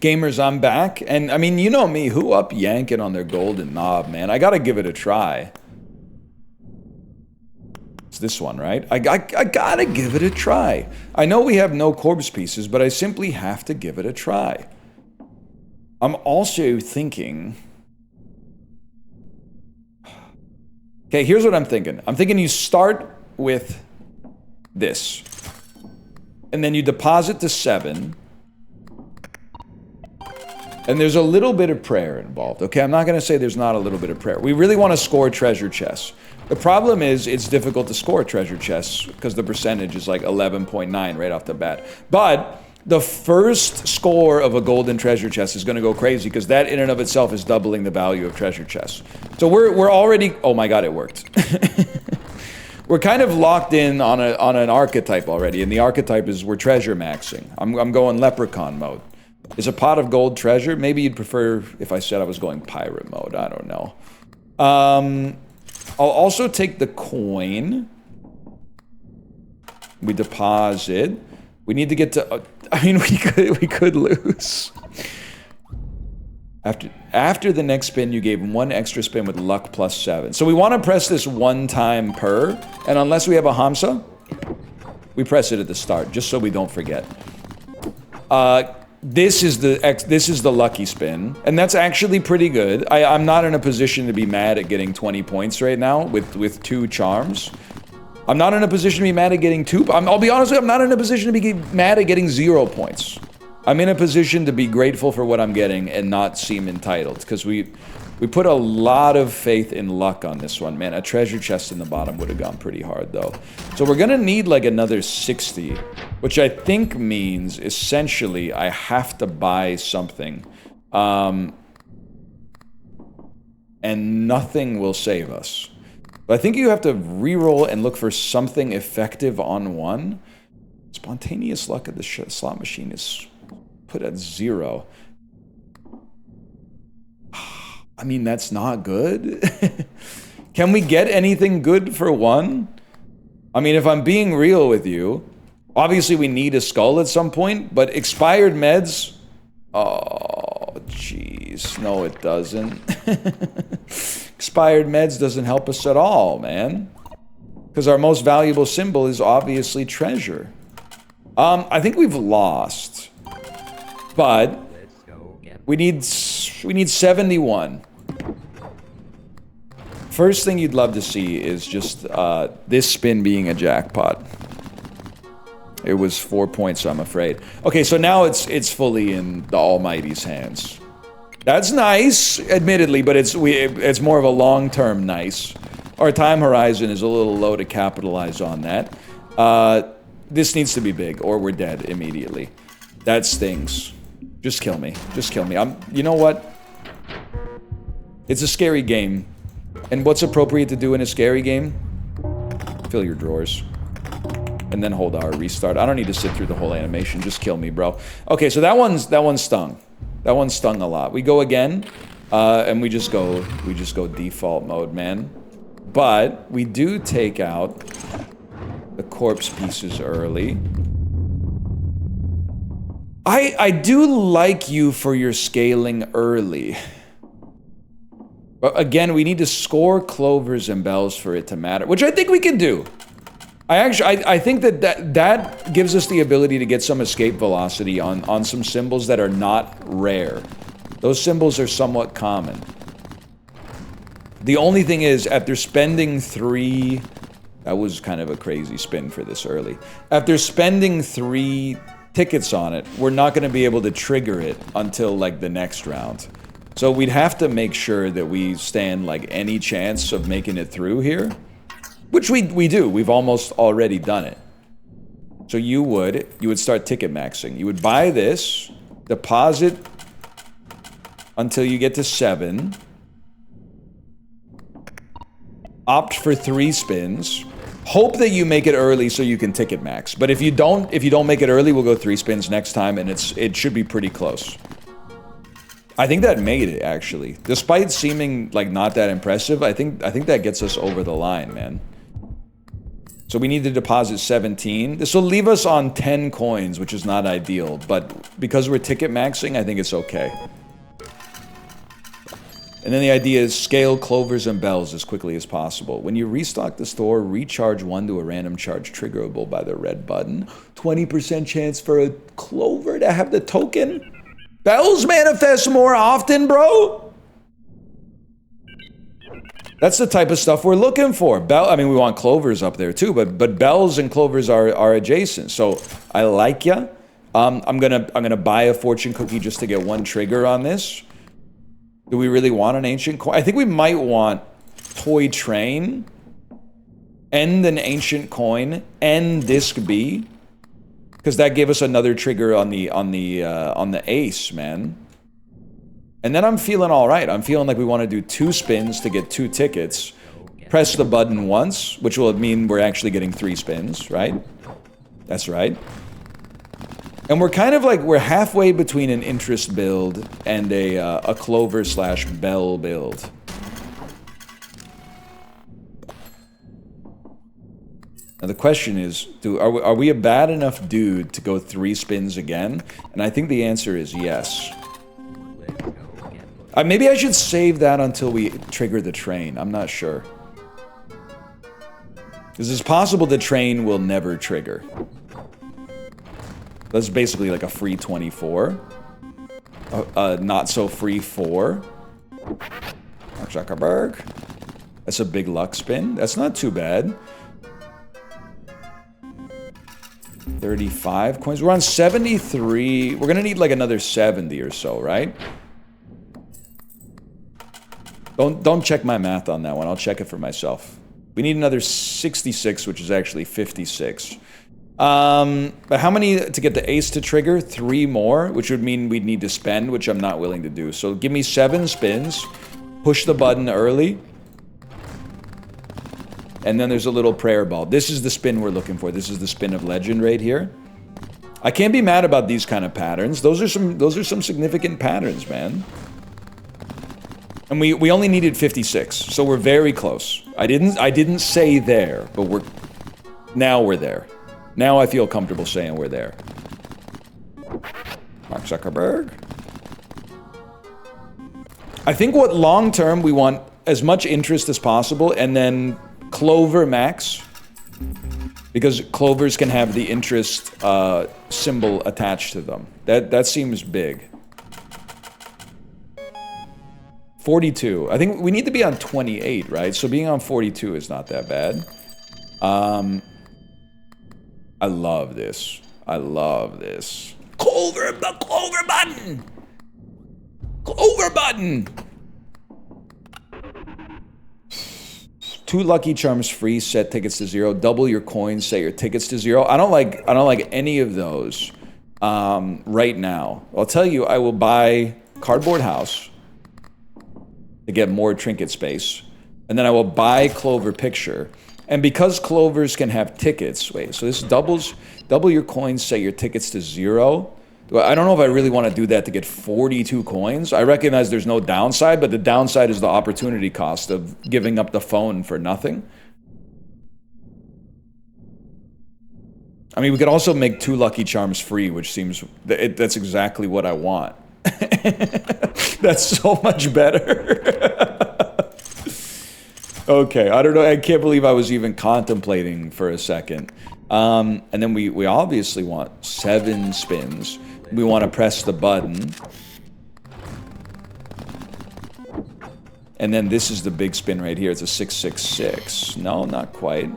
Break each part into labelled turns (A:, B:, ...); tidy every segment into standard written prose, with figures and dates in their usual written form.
A: Gamers, I'm back, and I mean, you know me, who up yanking on their golden knob, man? I gotta give it a try. It's this one, right? I gotta give it a try. I know we have no corpse pieces, but I simply have to give it a try. I'm also thinking... Okay, here's what I'm thinking. I'm thinking you start with this. And then you deposit to 7. And there's a little bit of prayer involved, okay? I'm not going to say there's not a little bit of prayer. We really want to score treasure chests. The problem is it's difficult to score treasure chests because the percentage is like 11.9 right off the bat. But the first score of a golden treasure chest is going to go crazy because that in and of itself is doubling the value of treasure chests. So we're already... Oh my god, it worked. We're kind of locked in on an archetype already, and the archetype is we're treasure maxing. I'm going leprechaun mode. Is a pot of gold treasure? Maybe you'd prefer if I said I was going pirate mode. I don't know. I'll also take the coin. We deposit. We need to get to... I mean, we could lose. After the next spin, you gave him 1 extra spin with luck plus 7. So we want to press this 1 time per, and unless we have a Hamsa, we press it at the start, just so we don't forget. This is the lucky spin, and that's actually pretty good. I'm not in a position to be mad at getting 20 points right now with 2 charms. I'm not in a position to be mad at getting 2. I'll be honest with you, I'm not in a position to be mad at getting 0 points. I'm in a position to be grateful for what I'm getting and not seem entitled, because we put a lot of faith in luck on this one, man. A treasure chest in the bottom would have gone pretty hard, though. So we're gonna need like another 60, which I think means essentially I have to buy something, and nothing will save us. But I think you have to reroll and look for something effective on 1. Spontaneous luck at the slot machine is put at 0. I mean, that's not good. Can we get anything good for 1? I mean, if I'm being real with you, obviously we need a skull at some point, but expired meds... Oh, jeez. No, it doesn't. Expired meds doesn't help us at all, man. Because our most valuable symbol is obviously treasure. I think we've lost. But we need 71. First thing you'd love to see is just this spin being a jackpot. It was 4 points, I'm afraid. Okay, so now it's fully in the Almighty's hands. That's nice, admittedly, but it's more of a long-term nice. Our time horizon is a little low to capitalize on that. This needs to be big, or we're dead immediately. That stings. Just kill me. Just kill me. You know what? It's a scary game. And what's appropriate to do in a scary game? Fill your drawers. And then hold R, restart. I don't need to sit through the whole animation. Just kill me, bro. Okay, so that one stung. That one stung a lot. We go again, and we just go default mode, man. But we do take out the corpse pieces early. I do like you for your scaling early. But again, we need to score clovers and bells for it to matter, which I think we can do. I think that gives us the ability to get some escape velocity on some symbols that are not rare. Those symbols are somewhat common. The only thing is, after spending 3... That was kind of a crazy spin for this early. After spending 3 tickets on it, we're not going to be able to trigger it until, like, the next round. So we'd have to make sure that we stand, like, any chance of making it through here. Which we do. We've almost already done it. So you would start ticket maxing. You would buy this, deposit until you get to 7, opt for 3 spins, hope that you make it early so you can ticket max. But if you don't make it early, we'll go 3 spins next time, and it should be pretty close. I think that made it, actually. Despite seeming like not that impressive, I think that gets us over the line, man. So we need to deposit 17. This will leave us on 10 coins, which is not ideal. But because we're ticket maxing, I think it's okay. And then the idea is scale clovers and bells as quickly as possible. When you restock the store, recharge 1 to a random charge triggerable by the red button. 20% chance for a clover to have the token. Bells manifest more often, bro. That's the type of stuff we're looking for. I mean, we want clovers up there too, but bells and clovers are adjacent. So I like ya. I'm gonna buy a fortune cookie just to get 1 trigger on this. Do we really want an ancient coin? I think we might want toy train and an ancient coin and disc B, because that gave us another trigger on the ace, man. And then I'm feeling all right. I'm feeling like we want to do 2 spins to get 2 tickets. Press the button once, which will mean we're actually getting 3 spins, right? That's right. And we're kind of like, we're halfway between an interest build and a clover / bell build. Now the question is, are we a bad enough dude to go 3 spins again? And I think the answer is yes. Maybe I should save that until we trigger the train. I'm not sure. Because it's possible the train will never trigger. That's basically like a free 24. Not so free 4. Mark Zuckerberg. That's a big luck spin. That's not too bad. 35 coins. We're on 73. We're gonna need like another 70 or so, right? Don't check my math on that one. I'll check it for myself. We need another 66, which is actually 56. But how many to get the ace to trigger? 3 more, which would mean we'd need to spend, which I'm not willing to do. So give me 7 spins. Push the button early. And then there's a little prayer ball. This is the spin we're looking for. This is the spin of legend right here. I can't be mad about these kind of patterns. Those are some significant patterns, man. And we only needed 56, so we're very close. I didn't say there, but we're there. Now I feel comfortable saying we're there. Mark Zuckerberg. I think what long term we want as much interest as possible, and then clover max, because clovers can have the interest symbol attached to them. That seems big. 42. I think we need to be on 28, right? So being on 42 is not that bad. I love this. I love this. Clover button! Clover button! 2 lucky charms free, set tickets to 0. Double your coins, set your tickets to 0. I don't like any of those right now. I'll tell you, I will buy Cardboard House to get more trinket space, and then I will buy Clover Picture. And because clovers can have tickets, wait, so this double your coins, set your tickets to 0. I don't know if I really want to do that to get 42 coins. I recognize there's no downside, but the downside is the opportunity cost of giving up the phone for nothing. I mean, we could also make 2 lucky charms free, which seems, that's exactly what I want. That's so much better. Okay, I don't know. I can't believe I was even contemplating for a second. And then we obviously want 7 spins. We want to press the button. And then this is the big spin right here. It's a 666. No, not quite.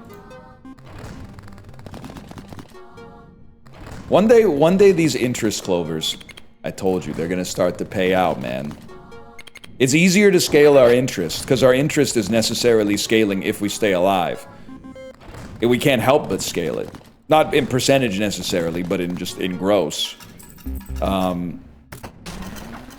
A: One day these interest clovers, I told you, they're going to start to pay out, man. It's easier to scale our interest, because our interest is necessarily scaling if we stay alive. We can't help but scale it. Not in percentage necessarily, but in gross.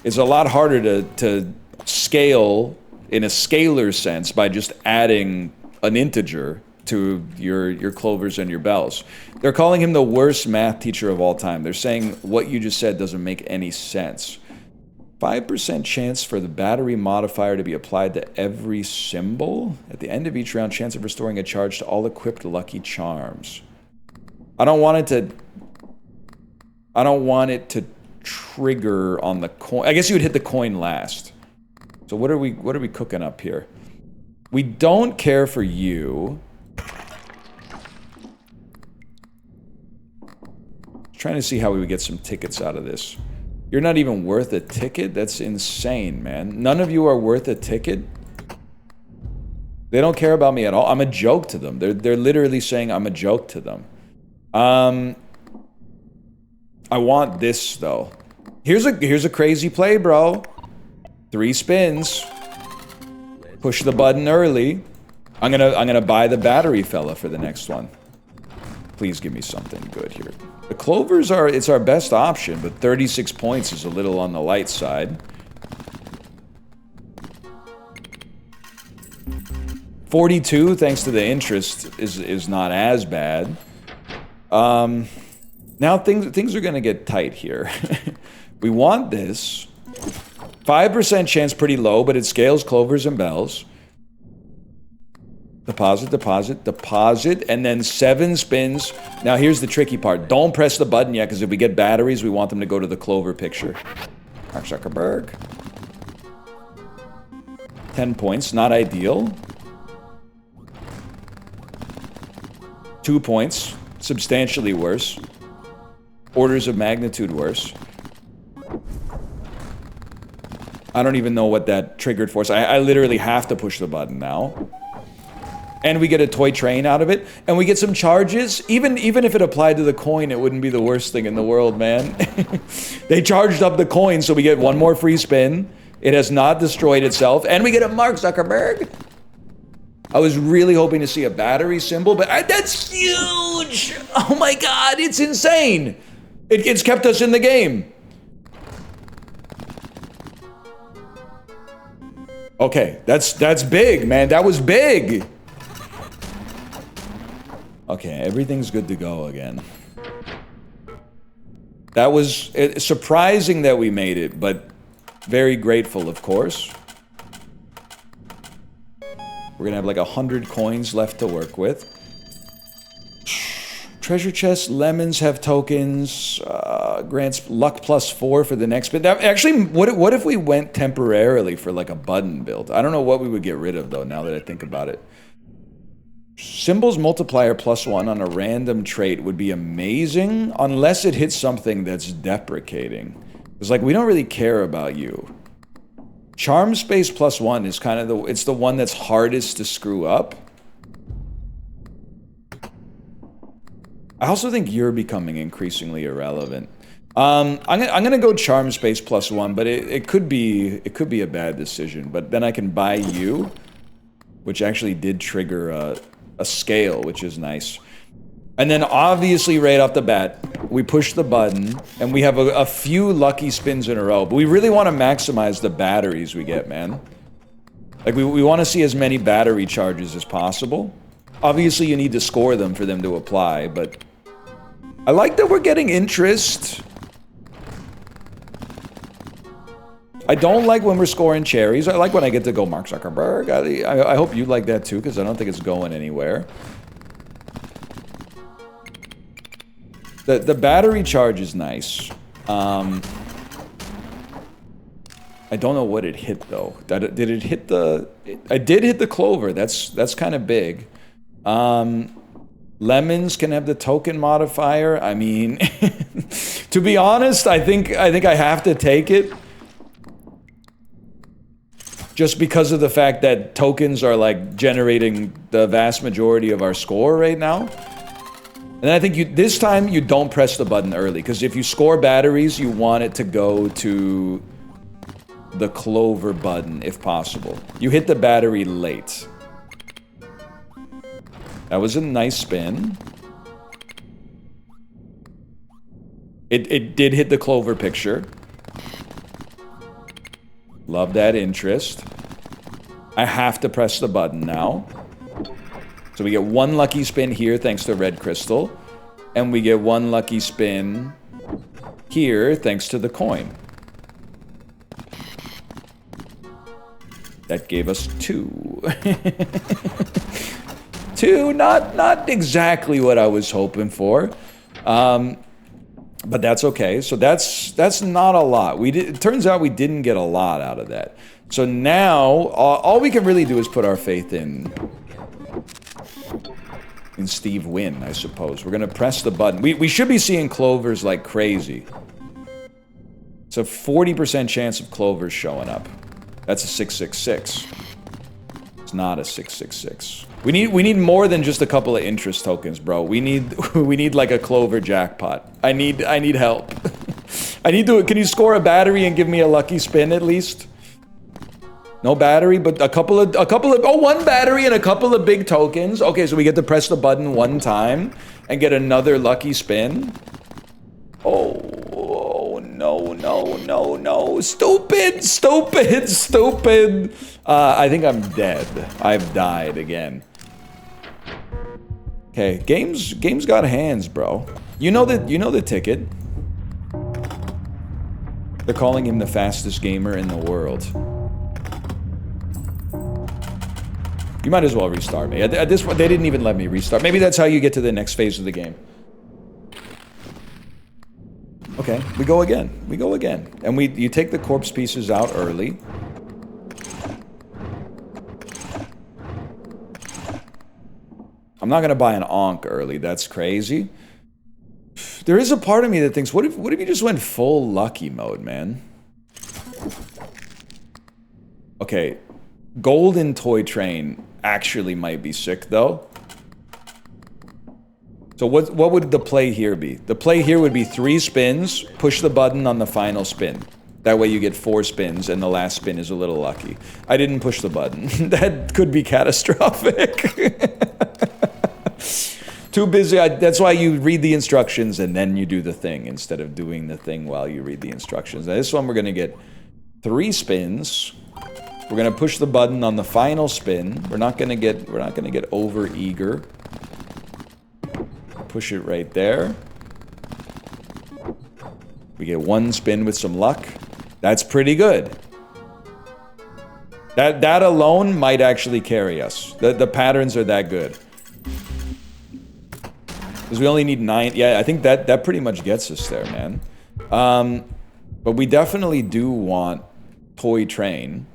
A: It's a lot harder to scale in a scalar sense by just adding an integer to your clovers and your bells. They're calling him the worst math teacher of all time. They're saying what you just said doesn't make any sense. 5% chance for the battery modifier to be applied to every symbol. At the end of each round, chance of restoring a charge to all equipped lucky charms. I don't want it to trigger on the coin. I guess you would hit the coin last. So what are we cooking up here? We don't care for you. Trying to see how we would get some tickets out of this. You're not even worth a ticket? That's insane, man. None of you are worth a ticket? They don't care about me at all. I'm a joke to them. They're literally saying I'm a joke to them. I want this, though. Here's a crazy play, bro. 3 spins. Push the button early. I'm gonna buy the battery fella for the next one. Please give me something good here. The clovers it's our best option, but 36 points is a little on the light side. 42, thanks to the interest, is not as bad. Now things are gonna get tight here. We want this. 5% chance, pretty low, but it scales clovers and bells. Deposit, deposit, deposit, and then 7 spins. Now here's the tricky part. Don't press the button yet, because if we get batteries, we want them to go to the clover picture. Mark Zuckerberg. 10 points, not ideal. 2 points, substantially worse. Orders of magnitude worse. I don't even know what that triggered for us. I literally have to push the button now. And we get a toy train out of it, and we get some charges. Even if it applied to the coin, it wouldn't be the worst thing in the world, man. They charged up the coin, so we get one more free spin. It has not destroyed itself, and we get a Mark Zuckerberg. I was really hoping to see a battery symbol, but that's huge! Oh my god, it's insane! It's kept us in the game. Okay, that's big, man. That was big! Okay, everything's good to go again. That was surprising that we made it, but very grateful, of course. We're gonna have like 100 coins left to work with. Treasure chest, lemons have tokens, grants luck +4 for the next bit. Actually, what if we went temporarily for like a button build? I don't know what we would get rid of though, now that I think about it. Symbols multiplier +1 on a random trait would be amazing, unless it hits something that's deprecating. It's like, we don't really care about you. Charm space +1 is kind of it's the one that's hardest to screw up. I also think you're becoming increasingly irrelevant. I'm gonna go charm space +1, but it could be a bad decision. But then I can buy you, which actually did trigger a scale, which is nice. And then obviously right off the bat, we push the button, and we have a few lucky spins in a row. But we really want to maximize the batteries we get, man. Like, we want to see as many battery charges as possible. Obviously, you need to score them for them to apply, but I like that we're getting interest. I don't like when we're scoring cherries. I like when I get to go Mark Zuckerberg. I hope you like that too, because I don't think it's going anywhere. The battery charge is nice. I don't know what it hit though. Did it hit the? I did hit the clover. That's kind of big. Lemons can have the token modifier. I mean, to be honest, I think I have to take it. Just because of the fact that tokens are like generating the vast majority of our score right now. And I think this time you don't press the button early, because if you score batteries, you want it to go to the clover button if possible. You hit the battery late. That was a nice spin. It did hit the clover picture. Love that interest. I have to press the button now. So we get one lucky spin here thanks to red crystal. And we get one lucky spin here thanks to the coin. That gave us 2. 2, not exactly what I was hoping for. But that's okay. So that's not a lot. It turns out we didn't get a lot out of that. So now all we can really do is put our faith in Steve Wynn, I suppose. We're gonna press the button. We should be seeing clovers like crazy. It's a 40% chance of clovers showing up. That's a 666. It's not a 666. We need more than just a couple of interest tokens, bro. We need like a clover jackpot. I need help. I need to. Can you score a battery and give me a lucky spin at least? No battery, but a couple of oh, one battery and a couple of big tokens. Okay, so we get to press the button one time and get another lucky spin. Oh no. Stupid. I think I'm dead. I've died again. Okay, game's got hands, bro. You know the ticket. They're calling him the fastest gamer in the world. You might as well restart me. At this point, they didn't even let me restart. Maybe that's how you get to the next phase of the game. Okay, we go again. And you take the corpse pieces out early. I'm not gonna buy an Ankh early, that's crazy. There is a part of me that thinks, what if you just went full lucky mode, man? Okay, golden toy train actually might be sick though. So what would the play here be? The play here would be 3 spins, push the button on the final spin. That way you get 4 spins and the last spin is a little lucky. I didn't push the button. That could be catastrophic. Too busy. That's why you read the instructions and then you do the thing instead of doing the thing while you read the instructions. Now this one we're gonna get 3 spins. We're gonna push the button on the final spin. We're not gonna get over eager. Push it right there. We get 1 spin with some luck. That's pretty good. That alone might actually carry us. The patterns are that good. Because we only need 9. Yeah, I think that pretty much gets us there, man. But we definitely do want Toy Train.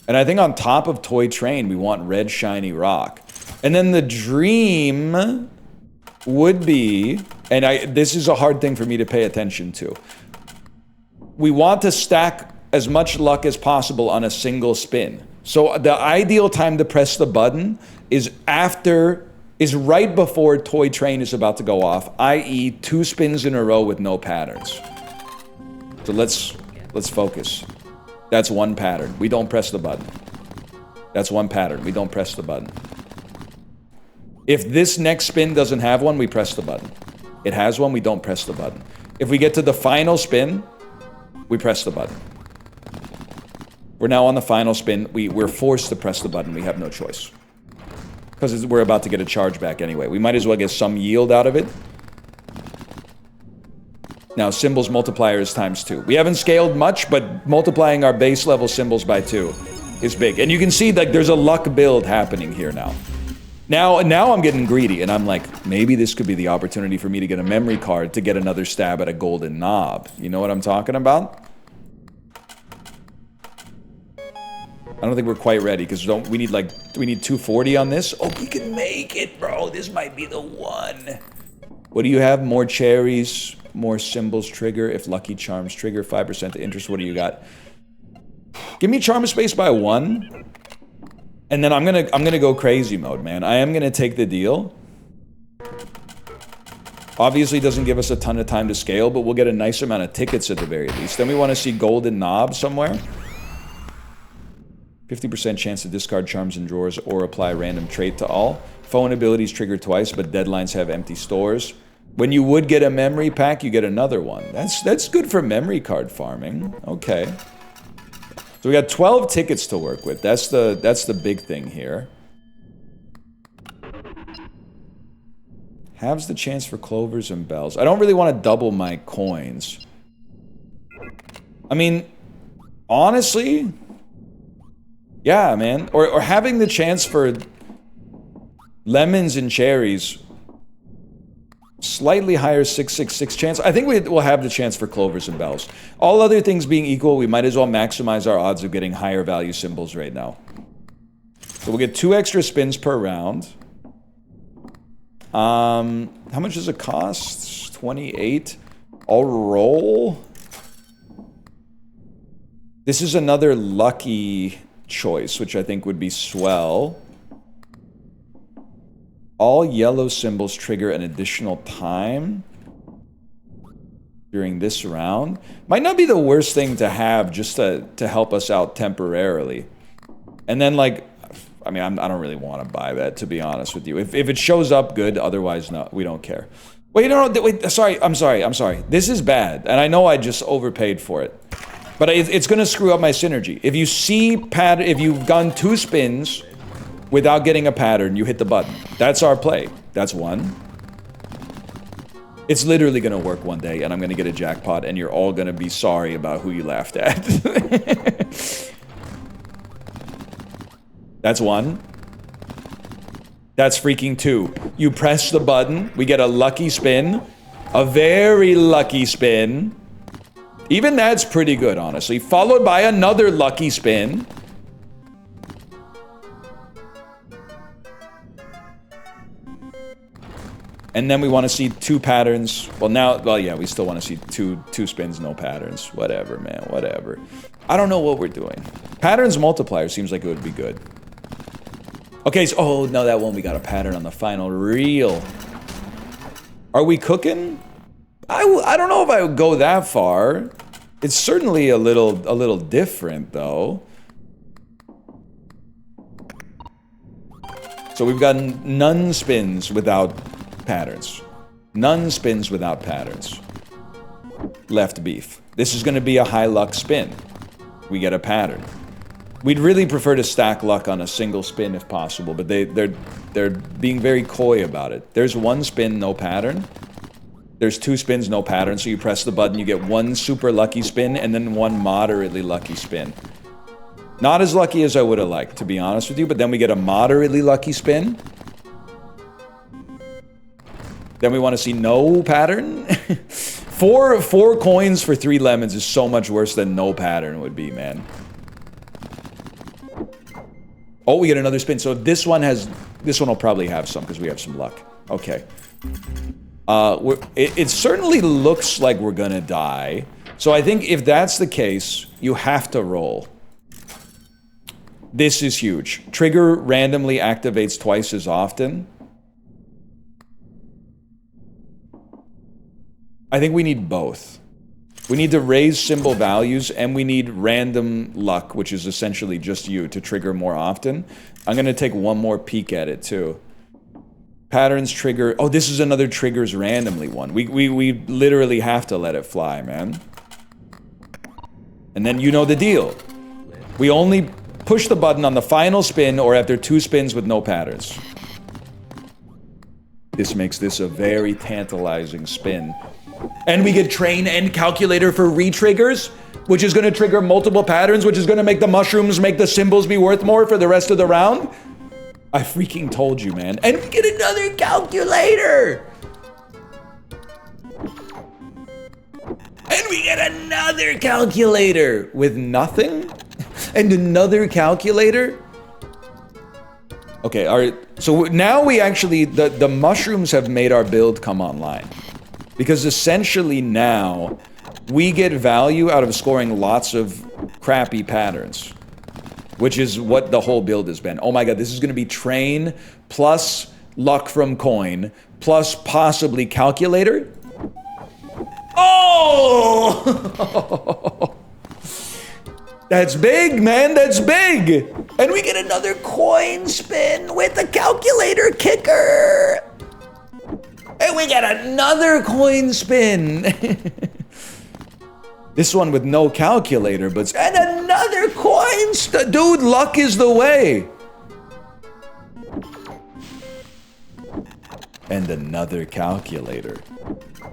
A: And I think on top of Toy Train, we want Red Shiny Rock. And then the dream would be, and this is a hard thing for me to pay attention to. We want to stack as much luck as possible on a single spin. So the ideal time to press the button is right before Toy Train is about to go off, i.e. 2 spins in a row with no patterns. So let's focus. That's 1 pattern. We don't press the button. That's 1 pattern. We don't press the button. If this next spin doesn't have one, we press the button. It has one, we don't press the button. If we get to the final spin, we press the button. We're now on the final spin. We're forced to press the button. We have no choice. Because we're about to get a charge back anyway. We might as well get some yield out of it. Now, symbols multiplier is ×2. We haven't scaled much, but multiplying our base level symbols by 2 is big. And you can see like there's a luck build happening here now. Now I'm getting greedy, and I'm like, maybe this could be the opportunity for me to get a memory card to get another stab at a golden knob. You know what I'm talking about? I don't think we're quite ready, because do we need 240 on this? Oh, we can make it, bro. This might be the one. What do you have? More cherries, more symbols trigger. If lucky charms trigger, 5% interest. What do you got? Give me charm space by 1. And then I'm gonna go crazy mode, man. I am gonna take the deal. Obviously doesn't give us a ton of time to scale, but we'll get a nice amount of tickets at the very least. Then we want to see golden knob somewhere. 50% chance to discard charms and drawers or apply random trait to all. Phone abilities trigger twice, but deadlines have empty stores. When you would get a memory pack, you get another one. That's good for memory card farming. Okay. So we got 12 tickets to work with. That's the big thing here. Halves the chance for clovers and bells. I don't really want to double my coins. I mean, honestly, Yeah, man. Or having the chance for lemons and cherries. Slightly higher 666 chance. I think we'll have the chance for clovers and bells. All other things being equal, we might as well maximize our odds of getting higher value symbols right now. So we'll get 2 extra spins per round. How much does it cost? 28. I'll roll. This is another lucky choice, which I think would be swell. All yellow symbols trigger an additional time during this round. Might not be the worst thing to have just to help us out temporarily. And then, like, I mean, I don't really want to buy that, to be honest with you. If it shows up, good. Otherwise, no, we don't care. Wait, no, wait, sorry. I'm sorry. This is bad. And I know I just overpaid for it. But it's going to screw up my synergy. If you see if you've gone 2 spins without getting a pattern, you hit the button. That's our play. That's 1. It's literally gonna work one day, and I'm gonna get a jackpot, and you're all gonna be sorry about who you laughed at. That's 1. That's freaking 2. You press the button, we get a lucky spin. A very lucky spin. Even that's pretty good, honestly. Followed by another lucky spin. And then we want to see 2 patterns. Well, yeah, we still want to see two spins, no patterns. Whatever, man, whatever. I don't know what we're doing. Patterns multiplier seems like it would be good. Okay, so, oh, no, that one, we got a pattern on the final reel. Are we cooking? I don't know if I would go that far. It's certainly a little different, though. So we've got none spins without patterns. None spins without patterns. Left beef. This is going to be a high luck spin. We get a pattern. We'd really prefer to stack luck on a single spin if possible, but they're being very coy about it. There's 1 spin, no pattern. There's 2 spins, no pattern, so you press the button, you get 1 super lucky spin, and then 1 moderately lucky spin. Not as lucky as I would have liked, to be honest with you, but then we get a moderately lucky spin. Then we want to see no pattern. four coins for 3 lemons is so much worse than no pattern would be, man. Oh, we get another spin. So this one will probably have some because we have some luck. Okay. It certainly looks like we're gonna die. So I think if that's the case, you have to roll. This is huge. Trigger randomly activates twice as often. I think we need both. We need to raise symbol values, and we need random luck, which is essentially just you, to trigger more often. I'm going to take one more peek at it, too. Patterns trigger... Oh, this is another triggers randomly one. We literally have to let it fly, man. And then you know the deal. We only push the button on the final spin or after 2 spins with no patterns. This makes this a very tantalizing spin. And we get train and calculator for re-triggers, which is going to trigger multiple patterns, which is going to make the mushrooms make the symbols be worth more for the rest of the round. I freaking told you, man. And we get another calculator! And we get another calculator with nothing? And another calculator? Okay, alright. So now we actually, the mushrooms have made our build come online. Because essentially now, we get value out of scoring lots of crappy patterns. Which is what the whole build has been. Oh my god, this is going to be train, plus luck from coin, plus possibly calculator. Oh! That's big, man, that's big! And we get another coin spin with a calculator kicker! And we get another coin spin! This one with no calculator, but... And another coin spin! Dude, luck is the way! And another calculator.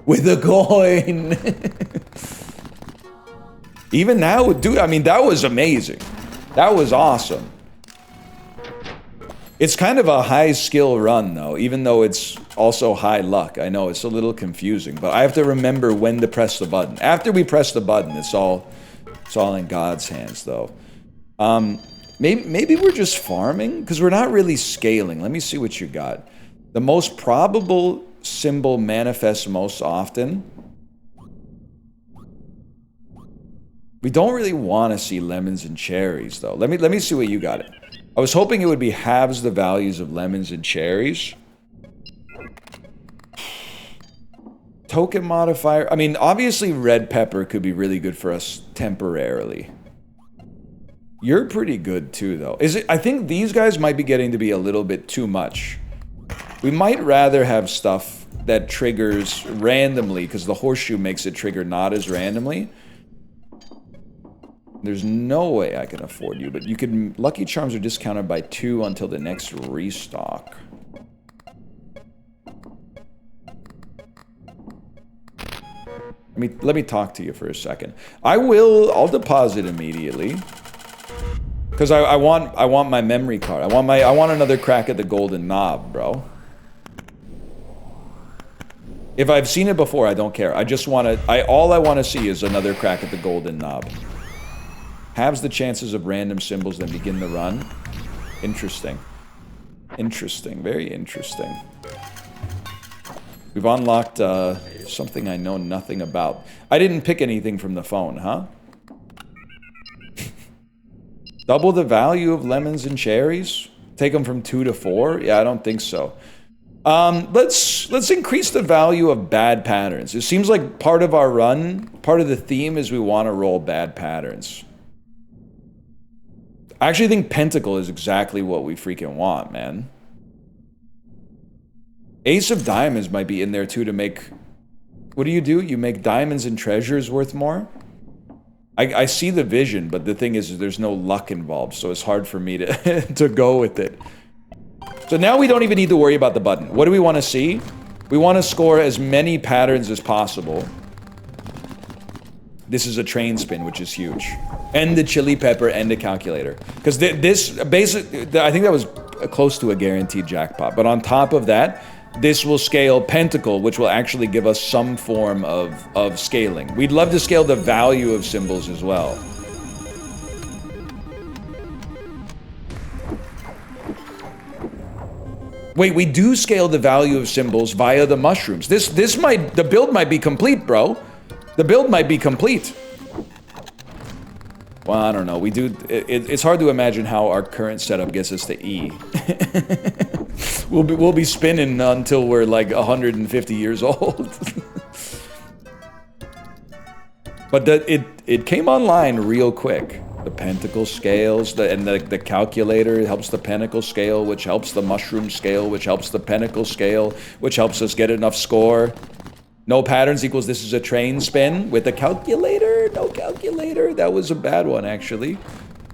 A: With a coin! Even now, dude, I mean, that was amazing. That was awesome. It's kind of a high skill run though, even though it's also high luck. I know it's a little confusing, but I have to remember when to press the button. After we press the button, it's all in God's hands though. Maybe we're just farming because we're not really scaling. Let me see what you got. The most probable symbol manifests most often. We don't really want to see lemons and cherries though. Let me see what you got. I was hoping it would be halves the values of lemons and cherries. Token modifier. I mean, obviously red pepper could be really good for us temporarily. You're pretty good too, though. I think these guys might be getting to be a little bit too much. We might rather have stuff that triggers randomly, because the horseshoe makes it trigger not as randomly. There's no way I can afford you, but you could... Lucky Charms are discounted by 2 until the next restock. Let me talk to you for a second. I'll deposit immediately. Because I want my memory card. I want another crack at the golden knob, bro. If I've seen it before, I don't care. I just want to... all I want to see is another crack at the golden knob. Halves the chances of random symbols that begin the run. Interesting. Interesting. Very interesting. We've unlocked something I know nothing about. I didn't pick anything from the phone, huh? Double the value of lemons and cherries? Take them from 2 to 4? Yeah, I don't think so. Let's increase the value of bad patterns. It seems like part of our run, part of the theme is we want to roll bad patterns. I actually think pentacle is exactly what we freaking want, man. Ace of diamonds might be in there too to make... What do? You make diamonds and treasures worth more? I see the vision, but the thing is there's no luck involved, so it's hard for me to, to go with it. So now we don't even need to worry about the button. What do we want to see? We want to score as many patterns as possible. This is a train spin, which is huge. And the chili pepper and the calculator. Because this, basically, I think that was close to a guaranteed jackpot. But on top of that, this will scale pentacle, which will actually give us some form of scaling. We'd love to scale the value of symbols as well. Wait, we do scale the value of symbols via the mushrooms. The build might be complete, bro. The build might be complete. Well, I don't know. It's hard to imagine how our current setup gets us to E. We'll be spinning until we're like 150 years old. But it came online real quick. The pentacle scales, the calculator helps the pentacle scale, which helps the mushroom scale, which helps the pentacle scale, which helps us get enough score. No patterns equals this is a train spin with a calculator. No calculator. That was a bad one, actually.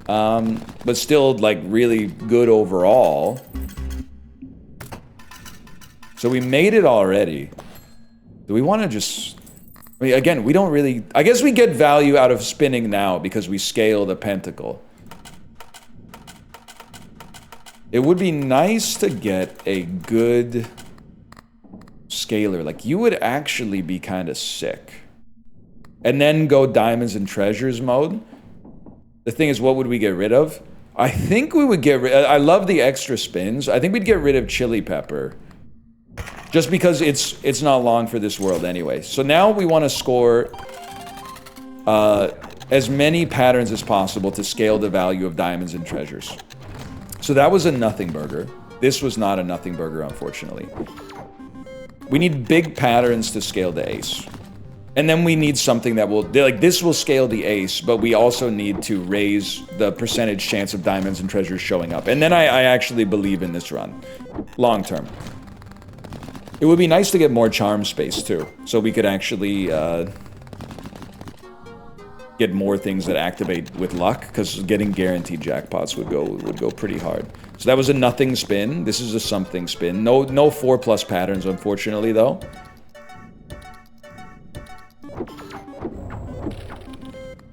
A: But still, like, really good overall. So we made it already. Do we want to just... I mean, again, we don't really... I guess we get value out of spinning now because we scale the pentacle. It would be nice to get a good... scaler. Like, you would actually be kind of sick. And then go diamonds and treasures mode. The thing is, what would we get rid of? I think we would get rid... I love the extra spins. I think we'd get rid of chili pepper. Just because it's not long for this world anyway. So now we want to score as many patterns as possible to scale the value of diamonds and treasures. So that was a nothing burger. This was not a nothing burger, unfortunately. We need big patterns to scale the ace. And then we need something that will... Like, this will scale the ace, but we also need to raise the percentage chance of diamonds and treasures showing up. And then I actually believe in this run. Long term. It would be nice to get more charm space, too. So we could actually get more things that activate with luck. Because getting guaranteed jackpots would go pretty hard. So that was a nothing spin. This is a something spin. No 4+ patterns, unfortunately, though.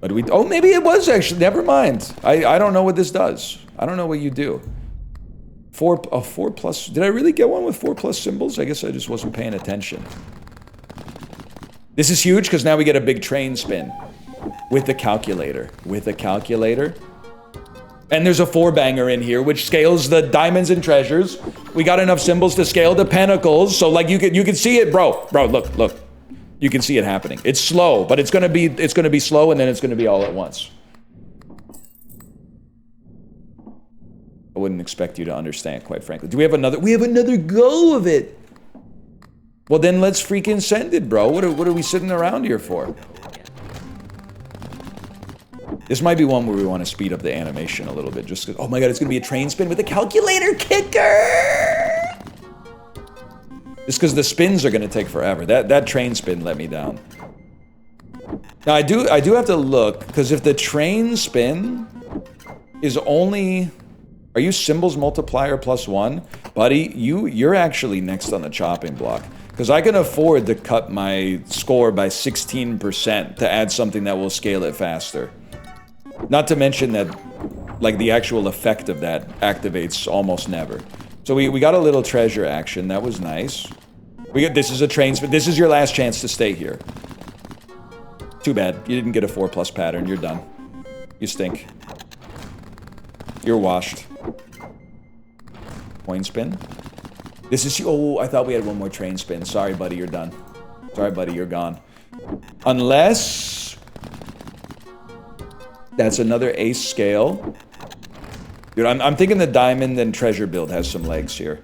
A: But we... Oh, maybe it was actually... Never mind. I don't know what this does. I don't know what you do. 4 plus. Did I really get one with 4 plus symbols? I guess I just wasn't paying attention. This is huge because now we get a big train spin with the calculator. With a calculator. And there's a 4-banger in here, which scales the diamonds and treasures. We got enough symbols to scale the pentacles. So like you can see it, bro. Bro, look. You can see it happening. It's slow, but it's gonna be slow, and then it's gonna be all at once. I wouldn't expect you to understand, quite frankly. Do we have another? We have another go of it. Well, then let's freaking send it, bro. What are we sitting around here for? This might be one where we want to speed up the animation a little bit. Just oh my god, it's gonna be a train spin with a calculator kicker. Just because the spins are gonna take forever. That train spin let me down. Now I do have to look, because if the train spin is only, are you symbols multiplier +1? Buddy, you're actually next on the chopping block. Because I can afford to cut my score by 16% to add something that will scale it faster. Not to mention that, like, the actual effect of that activates almost never. So we got a little treasure action. That was nice. This is a train spin. This is your last chance to stay here. Too bad. You didn't get a 4 plus pattern. You're done. You stink. You're washed. Coin spin. This is... Oh, I thought we had one more train spin. Sorry, buddy. You're done. Sorry, buddy. You're gone. Unless... That's another ace scale. Dude, I'm thinking the diamond and treasure build has some legs here.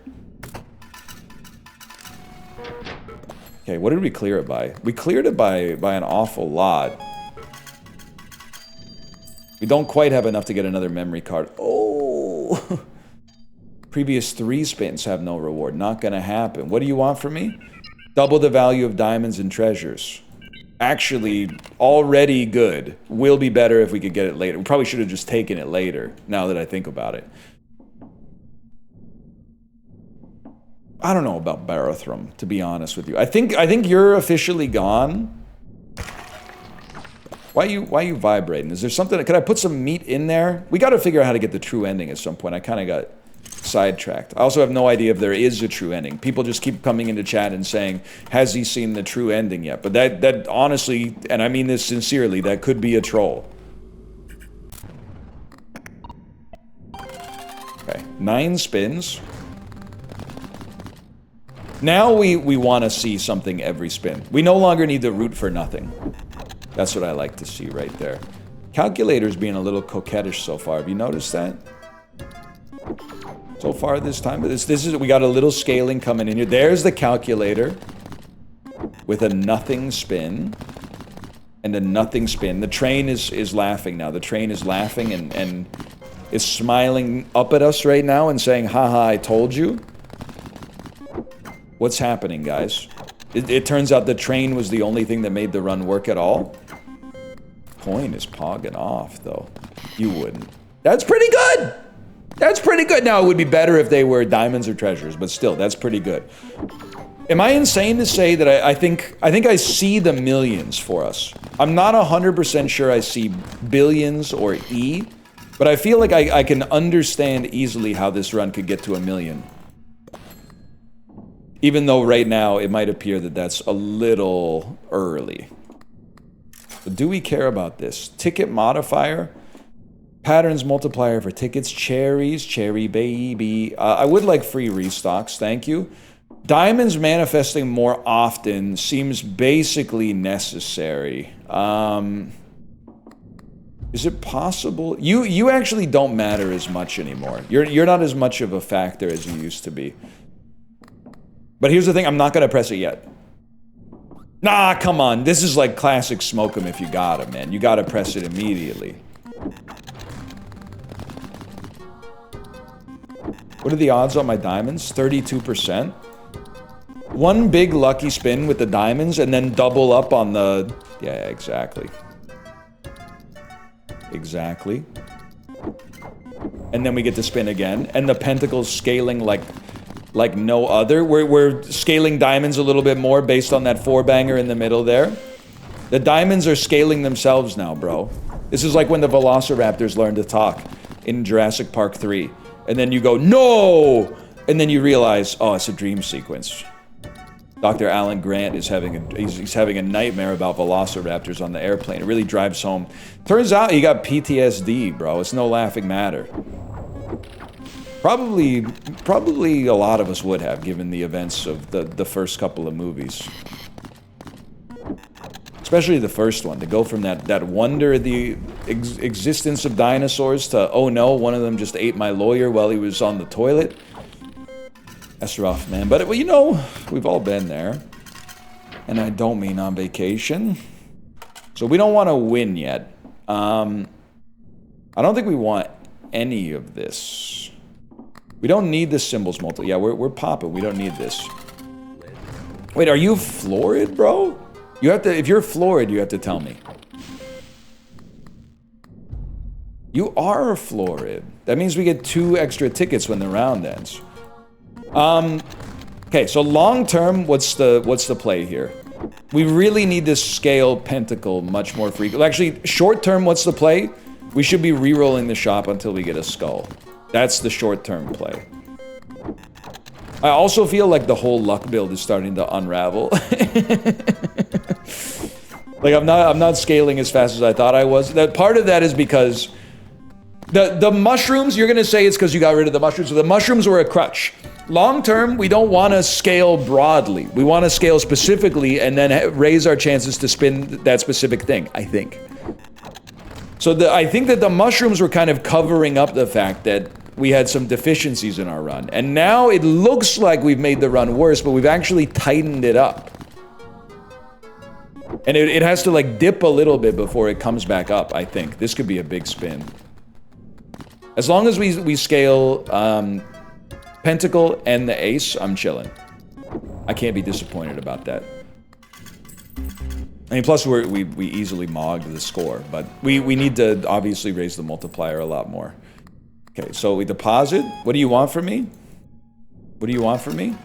A: Okay, what did we clear it by? We cleared it by an awful lot. We don't quite have enough to get another memory card. Oh! Previous 3 spins have no reward. Not gonna happen. What do you want from me? Double the value of diamonds and treasures. Actually, already good. Will be better if we could get it later. We probably should have just taken it later, now that I think about it. I don't know about Barathrum, to be honest with you. I think you're officially gone. Why are you vibrating? Is there something... Could I put some meat in there? We got to figure out how to get the true ending at some point. I kind of got sidetracked. I also have no idea if there is a true ending. People just keep coming into chat and saying, has he seen the true ending yet? But that honestly, and I mean this sincerely, that could be a troll. Okay, 9 spins. Now we want to see something every spin. We no longer need to root for nothing. That's what I like to see right there. Calculator's being a little coquettish so far. Have you noticed that? So far this time, but this is, we got a little scaling coming in here. There's the calculator with a nothing spin and a nothing spin. The train is laughing now. The train is laughing and is smiling up at us right now and saying, haha, I told you. What's happening, guys? It turns out the train was the only thing that made the run work at all. Coin is pogging off, though. You wouldn't. That's pretty good! That's pretty good. Now, it would be better if they were diamonds or treasures, but still, that's pretty good. Am I insane to say that I think I see the millions for us? I'm not 100% sure I see billions or E, but I feel like I can understand easily how this run could get to 1 million. Even though right now it might appear that that's a little early. But do we care about this? Ticket modifier? Patterns multiplier for tickets, cherries, cherry baby. I would like free restocks, thank you. Diamonds manifesting more often seems basically necessary. Is it possible? You actually don't matter as much anymore. You're not as much of a factor as you used to be. But here's the thing, I'm not gonna press it yet. Nah, come on. This is like classic smoke 'em if you got 'em, man. You gotta press it immediately. What are the odds on my diamonds? 32%. One big lucky spin with the diamonds and then double up on the... Yeah, exactly. Exactly. And then we get to spin again. And the pentacle's scaling like no other. We're scaling diamonds a little bit more based on that 4-banger in the middle there. The diamonds are scaling themselves now, bro. This is like when the velociraptors learned to talk in Jurassic Park 3. And then you go, no! And then you realize, oh, it's a dream sequence. Dr. Alan Grant is he's having a nightmare about velociraptors on the airplane. It really drives home. Turns out he got PTSD, bro. It's no laughing matter. Probably a lot of us would have, given the events of the first couple of movies. Especially the first one, to go from that wonder of the existence of dinosaurs to, oh no, one of them just ate my lawyer while he was on the toilet. That's rough, man. But, well, you know, we've all been there. And I don't mean on vacation. So we don't want to win yet. I don't think we want any of this. We don't need the symbols multiple. Yeah, we're popping. We don't need this. Wait, are you florid, bro? You have to, if you're florid, you have to tell me. You are florid. That means we get 2 extra tickets when the round ends. Okay, so long term, what's the play here? We really need to scale pentacle much more frequently. Actually, short term, what's the play? We should be re-rolling the shop until we get a skull. That's the short term play. I also feel like the whole luck build is starting to unravel. Like I'm not scaling as fast as I thought I was. That part of that is because the mushrooms, you're gonna say it's because you got rid of the mushrooms. So the mushrooms were a crutch. Long term, we don't want to scale broadly. We want to scale specifically and then raise our chances to spin that specific thing, I think. So I think that the mushrooms were kind of covering up the fact that we had some deficiencies in our run. And now it looks like we've made the run worse, but we've actually tightened it up. And it has to like dip a little bit before it comes back up, I think. This could be a big spin. As long as we scale pentacle and the ace, I'm chilling. I can't be disappointed about that. I mean, plus we easily mogged the score, but we need to obviously raise the multiplier a lot more. Okay, so we deposit. What do you want from me? What do you want from me?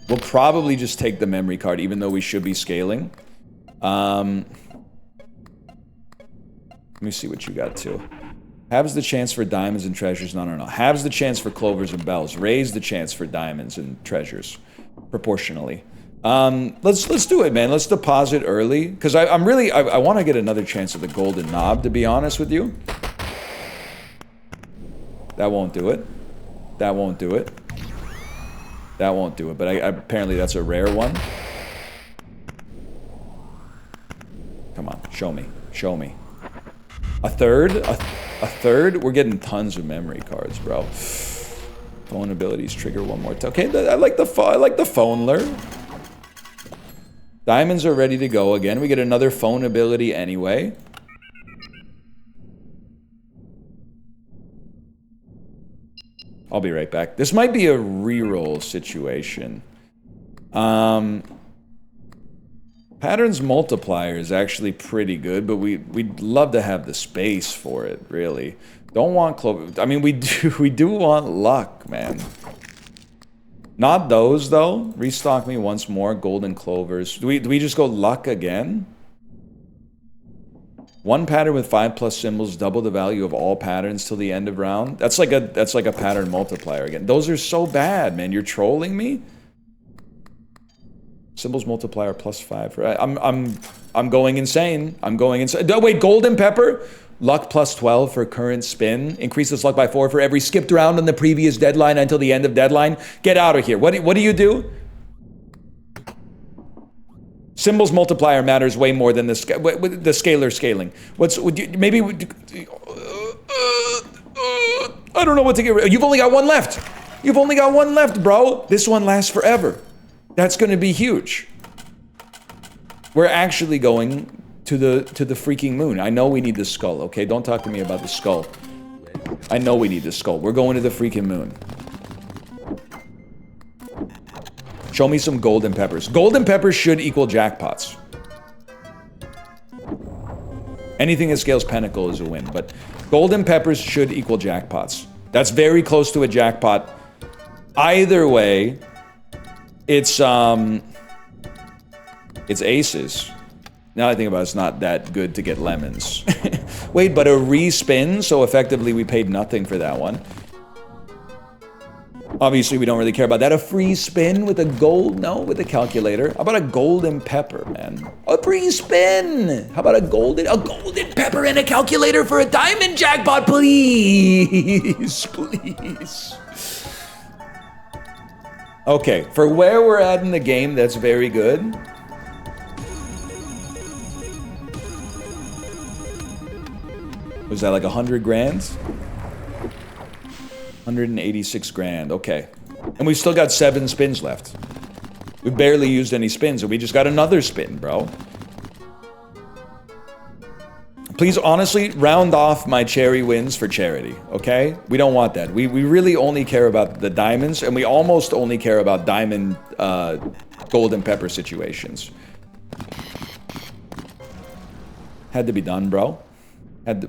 A: We'll probably just take the memory card, even though we should be scaling. Let me see what you got too. Halves the chance for diamonds and treasures. No. Halves the chance for clovers and bells. Raise the chance for diamonds and treasures, proportionally. Let's do it, man. Let's deposit early, because I want to get another chance at the golden knob, to be honest with you. That won't do it. That won't do it. That won't do it, but apparently that's a rare one. Come on, show me. Show me. A third? A third? We're getting tons of memory cards, bro. Phone abilities trigger one more time. Okay, I like the phone lure. Diamonds are ready to go again. We get another phone ability anyway. I'll be right back. This might be a reroll situation. Patterns multiplier is actually pretty good, but we'd love to have the space for it, really. Don't want clover. I mean, we do want luck, man. Not those, though. Restock me once more. Golden clovers. Do we just go luck again? One pattern with 5+ symbols, double the value of all patterns till the end of round. That's like a pattern multiplier again. Those are so bad, man. You're trolling me? Symbols multiplier +5. I'm going insane. I'm going insane. Wait, golden pepper? Luck +12 for current spin. Increases luck by 4 for every skipped round on the previous deadline until the end of deadline. Get out of here. What do you do? Symbols multiplier matters way more than the scalar scaling. Maybe I don't know what to get rid of. You've only got one left. You've only got one left, bro. This one lasts forever. That's going to be huge. We're actually going to the freaking moon. I know we need the skull, okay? Don't talk to me about the skull. I know we need the skull. We're going to the freaking moon. Show me some golden peppers. Golden peppers should equal jackpots. Anything that scales pentacle is a win, but golden peppers should equal jackpots. That's very close to a jackpot. Either way, it's aces. Now I think about it, it's not that good to get lemons. Wait, but a respin, so effectively we paid nothing for that one. Obviously, we don't really care about that. A free spin with a gold? No, with a calculator. How about a golden pepper, man? A free spin! How about a golden pepper and a calculator for a diamond jackpot, please? Please. Okay, for where we're at in the game, that's very good. Was that like 100 grand? 186 grand, okay. And we've still got 7 spins left. We barely used any spins, and we just got another spin, bro. Please, honestly, round off my cherry wins for charity, okay? We don't want that. We really only care about the diamonds, and we almost only care about diamond, golden pepper situations. Had to be done, bro. Had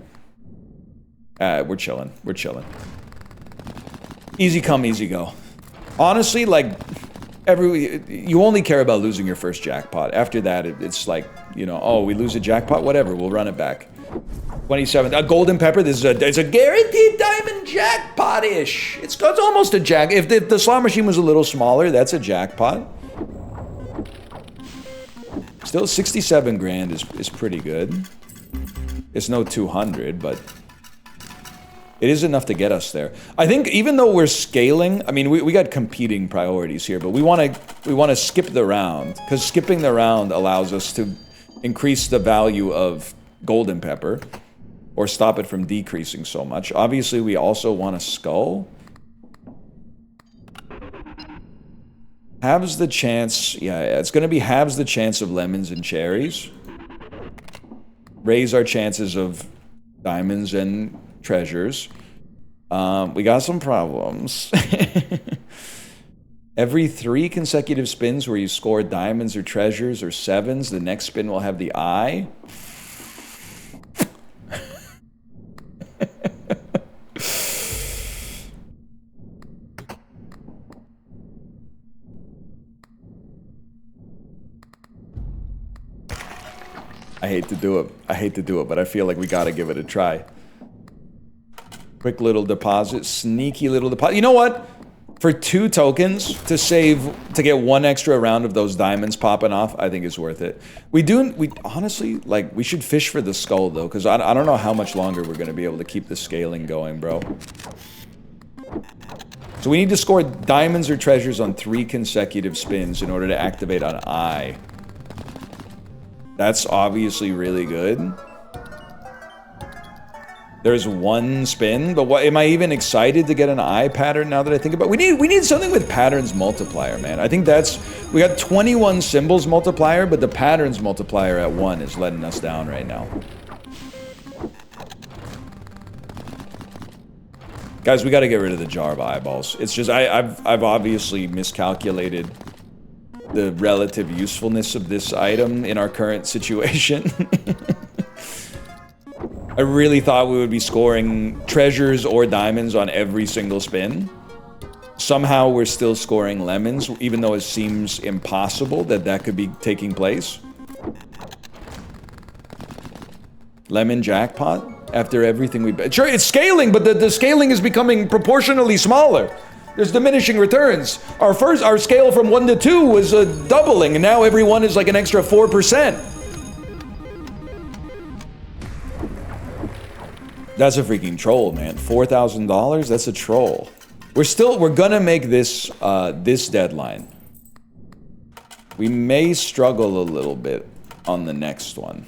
A: to... we're chilling. We're chilling. Easy come, easy go. Honestly, like, you only care about losing your first jackpot. After that, it's like, you know, oh, we lose a jackpot? Whatever, we'll run it back. 27. A golden pepper, it's a guaranteed diamond jackpot-ish. It's almost a jack. If the slot machine was a little smaller, that's a jackpot. Still, 67 grand is pretty good. It's no 200, but it is enough to get us there. I think even though we're scaling, I mean, we got competing priorities here, but we want to skip the round, because skipping the round allows us to increase the value of golden pepper, or stop it from decreasing so much. Obviously, we also want a skull. Halves the chance, yeah, it's going to be halves the chance of lemons and cherries. Raise our chances of diamonds and treasures. We got some problems. Every 3 consecutive spins where you score diamonds or treasures or 7s, the next spin will have the eye. I hate to do it. I hate to do it, but I feel like we gotta give it a try. Quick little deposit, sneaky little deposit. You know what? For 2 tokens to get 1 extra round of those diamonds popping off, I think it's worth it. We honestly, like, we should fish for the skull though, because I don't know how much longer we're gonna be able to keep the scaling going, bro. So we need to score diamonds or treasures on 3 consecutive spins in order to activate an eye. That's obviously really good. There's 1 spin, but what, am I even excited to get an eye pattern now that I think about it? We need something with patterns multiplier, man. I think we got 21 symbols multiplier, but the patterns multiplier at 1 is letting us down right now. Guys, we got to get rid of the jar of eyeballs. It's just I've obviously miscalculated the relative usefulness of this item in our current situation. I really thought we would be scoring treasures or diamonds on every single spin. Somehow we're still scoring lemons, even though it seems impossible that could be taking place. Lemon jackpot after everything we... Sure, it's scaling, but the scaling is becoming proportionally smaller. There's diminishing returns. Our scale from 1 to 2 was doubling, and now every one is like an extra 4%. That's a freaking troll, man. $4,000? That's a troll. We're gonna make this, this deadline. We may struggle a little bit on the next one.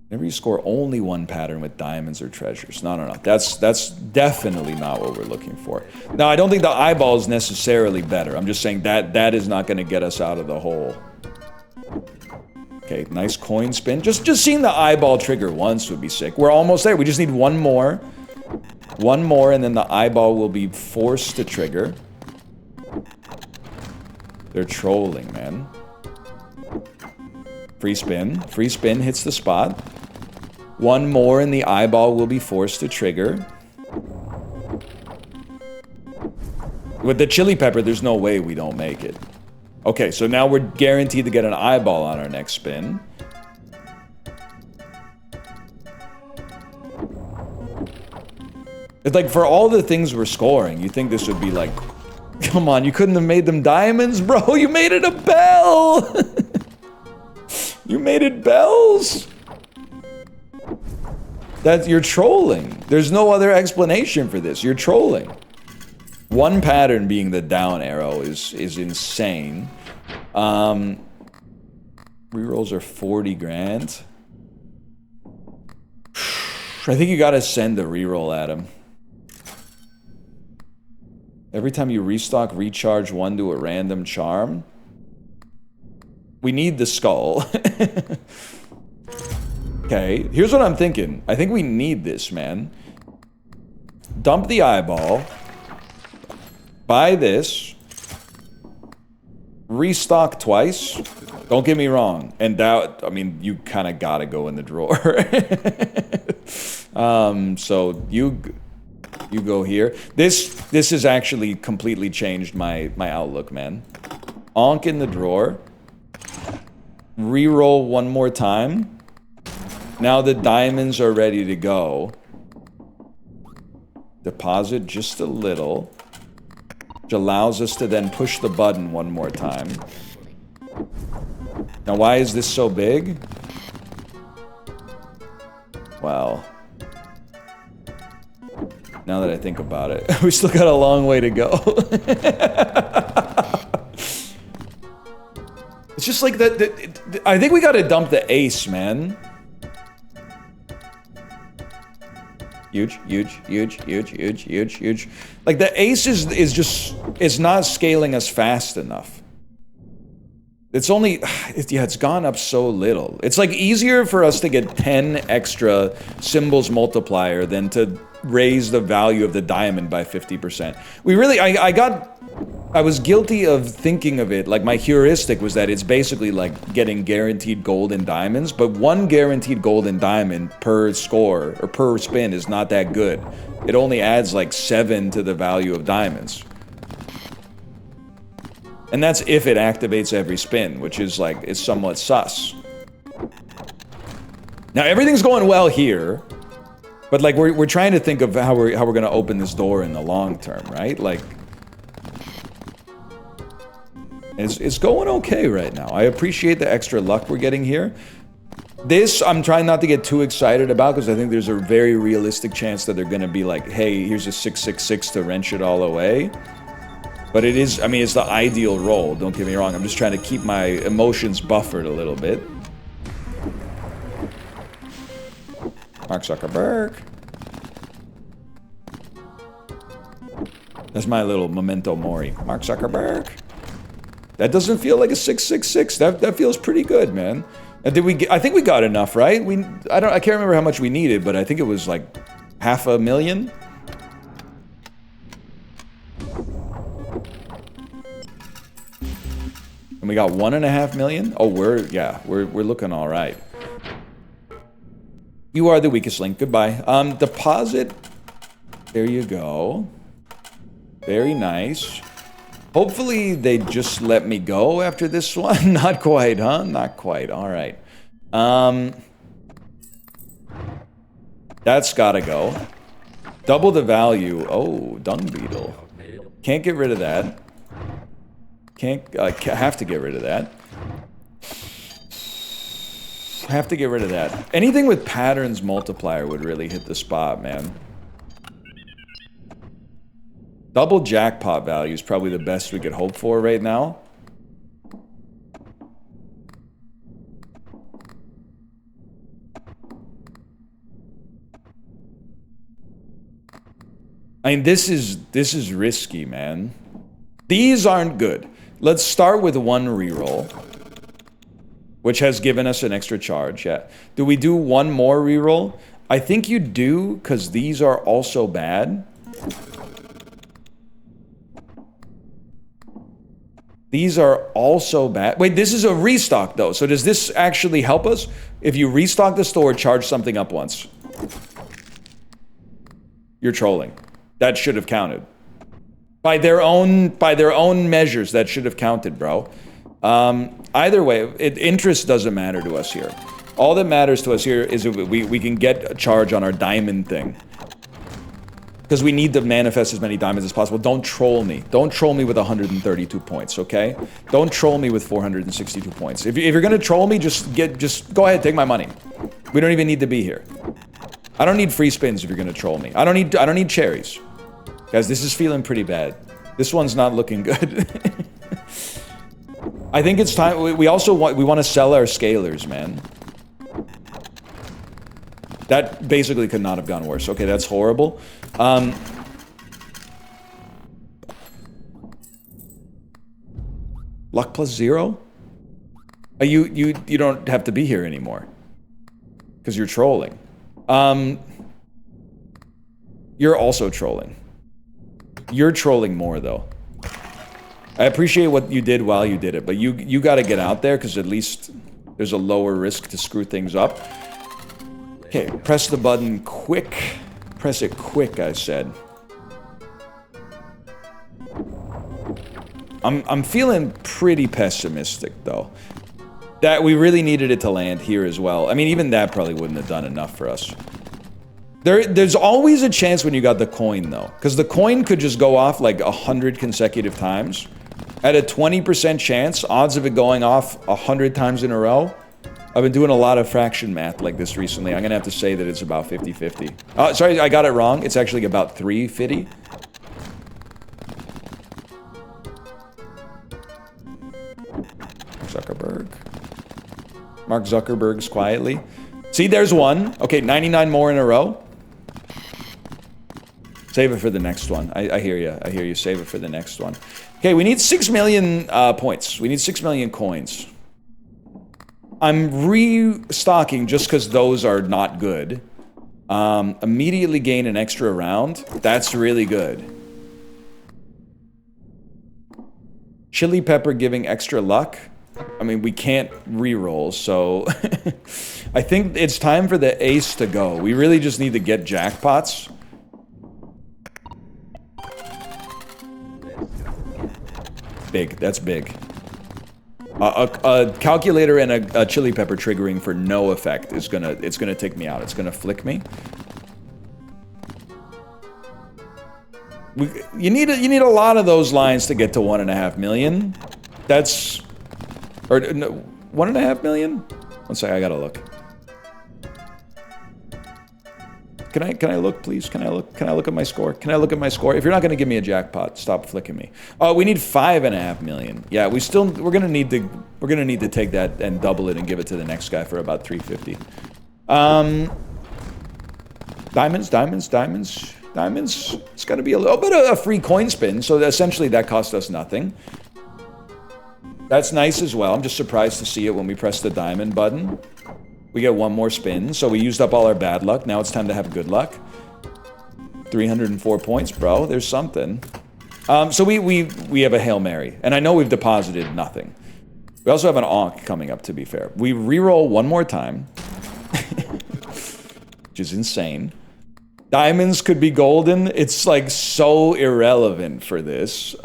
A: Whenever you score only 1 pattern with diamonds or treasures. No. That's definitely not what we're looking for. Now, I don't think the eyeball is necessarily better. I'm just saying that is not gonna get us out of the hole. Okay, nice coin spin. Just seeing the eyeball trigger once would be sick. We're almost there. We just need 1 more. 1 more, and then the eyeball will be forced to trigger. They're trolling, man. Free spin. Free spin hits the spot. 1 more, and the eyeball will be forced to trigger. With the chili pepper, there's no way we don't make it. Okay, so now we're guaranteed to get an eyeball on our next spin. It's like, for all the things we're scoring, you think this would be like, come on, you couldn't have made them diamonds, bro. You made it a bell. You made it bells. You're trolling. There's no other explanation for this. You're trolling. One pattern being the down arrow is insane. Rerolls are 40 grand. I think you gotta send a reroll at him. Every time you restock, recharge one to a random charm. We need the skull. Okay, here's what I'm thinking. I think we need this, man. Dump the eyeball. Buy this. Restock twice. Don't get me wrong. And that, I mean, you kind of gotta go in the drawer. So you go here. This has actually completely changed my outlook, man. Onk in the drawer. Reroll one more time. Now the diamonds are ready to go. Deposit just a little. Which allows us to then push the button one more time. Now why is this so big? Well, now that I think about it, we still got a long way to go. It's just like that. I think we gotta dump the ace, man. Huge, huge, huge, huge, huge, huge, huge. Like, the ace is just, it's not scaling us fast enough. It's only, yeah, it's gone up so little. It's like easier for us to get 10 extra symbols multiplier than to raise the value of the diamond by 50%. We really, I was guilty of thinking of it, like my heuristic was that it's basically like getting guaranteed gold and diamonds, but one guaranteed gold and diamond per score, or per spin, is not that good. It only adds like 7 to the value of diamonds. And that's if it activates every spin, which is like, it's somewhat sus. Now everything's going well here, but like we're trying to think of how we're gonna open this door in the long term, right? Like, it's going okay right now. I appreciate the extra luck we're getting here. This, I'm trying not to get too excited about, because I think there's a very realistic chance that they're gonna be like, hey, here's a 666 to wrench it all away. But it is, I mean, it's the ideal roll, don't get me wrong. I'm just trying to keep my emotions buffered a little bit. Mark Zuckerberg. That's my little memento mori. Mark Zuckerberg. That doesn't feel like a 666. That feels pretty good, man. And did we get, I think we got enough, right? I can't remember how much we needed, but I think it was like $500,000. And we got 1.5 million? Oh, we're looking all right. You are the weakest link. Goodbye. Deposit. There you go. Very nice. Hopefully they just let me go after this one. Not quite, huh? Not quite. All right. That's gotta go. Double the value. Oh, dung beetle. Can't get rid of that. Have to get rid of that. Have to get rid of that. Anything with patterns multiplier would really hit the spot, man. Double jackpot value is probably the best we could hope for right now. I mean, this is risky, man. These aren't good. Let's start with one reroll, which has given us an extra charge. Yeah. Do we do one more reroll? I think you do, because these are also bad. These are also bad. Wait, this is a restock, though. So does this actually help us? If you restock the store, charge something up once. You're trolling. That should have counted. By their own measures, that should have counted, bro. Either way, interest doesn't matter to us here. All that matters to us here is if we can get a charge on our diamond thing. Because we need to manifest as many diamonds as possible. Don't troll me. Don't troll me with 132 points, okay? Don't troll me with 462 points. If you're gonna troll me, just go ahead, take my money. We don't even need to be here. I don't need free spins if you're gonna troll me. I don't need cherries. Guys, this is feeling pretty bad. This one's not looking good. I think it's time. We also want to sell our scalers, man. That basically could not have gone worse. Okay, that's horrible. Luck plus 0? You don't have to be here anymore. Because you're trolling. You're also trolling. You're trolling more, though. I appreciate what you did while you did it, but you gotta get out there, because at least there's a lower risk to screw things up. Okay, press the button quick. Press it quick, I said. I'm feeling pretty pessimistic, though. That we really needed it to land here as well. I mean, even that probably wouldn't have done enough for us. There's always a chance when you got the coin, though. Because the coin could just go off like 100 consecutive times. At a 20% chance, odds of it going off 100 times in a row. I've been doing a lot of fraction math like this recently. I'm gonna have to say that it's about 50-50. Sorry, I got it wrong. It's actually about 350. Zuckerberg. Mark Zuckerberg's quietly. See, there's one. Okay, 99 more in a row. Save it for the next one. I hear you. I hear you. Save it for the next one. Okay, we need 6 million points. We need 6 million coins. I'm restocking just because those are not good. Immediately gain an extra round. That's really good. Chili pepper giving extra luck. I mean, we can't re-roll, so... I think it's time for the ace to go. We really just need to get jackpots. Big. That's big. A calculator and a chili pepper triggering for no effect is it's gonna take me out. It's gonna flick me. You need a lot of those lines to get to 1.5 million. That's... Or, no, 1.5 million? One sec, I gotta look. Can I look, please? Can I look at my score? Can I look at my score? If you're not gonna give me a jackpot, stop flicking me. Oh, we need 5.5 million. Yeah, we're gonna need to take that and double it and give it to the next guy for about 350. Diamonds. It's gotta be a little bit of a free coin spin, so essentially that cost us nothing. That's nice as well. I'm just surprised to see it when we press the diamond button. We get one more spin, so we used up all our bad luck. Now it's time to have good luck. 304 points, bro. There's something. So we have a Hail Mary, and I know we've deposited nothing. We also have an Ankh coming up, to be fair. We re-roll one more time, which is insane. Diamonds could be golden. It's like so irrelevant for this.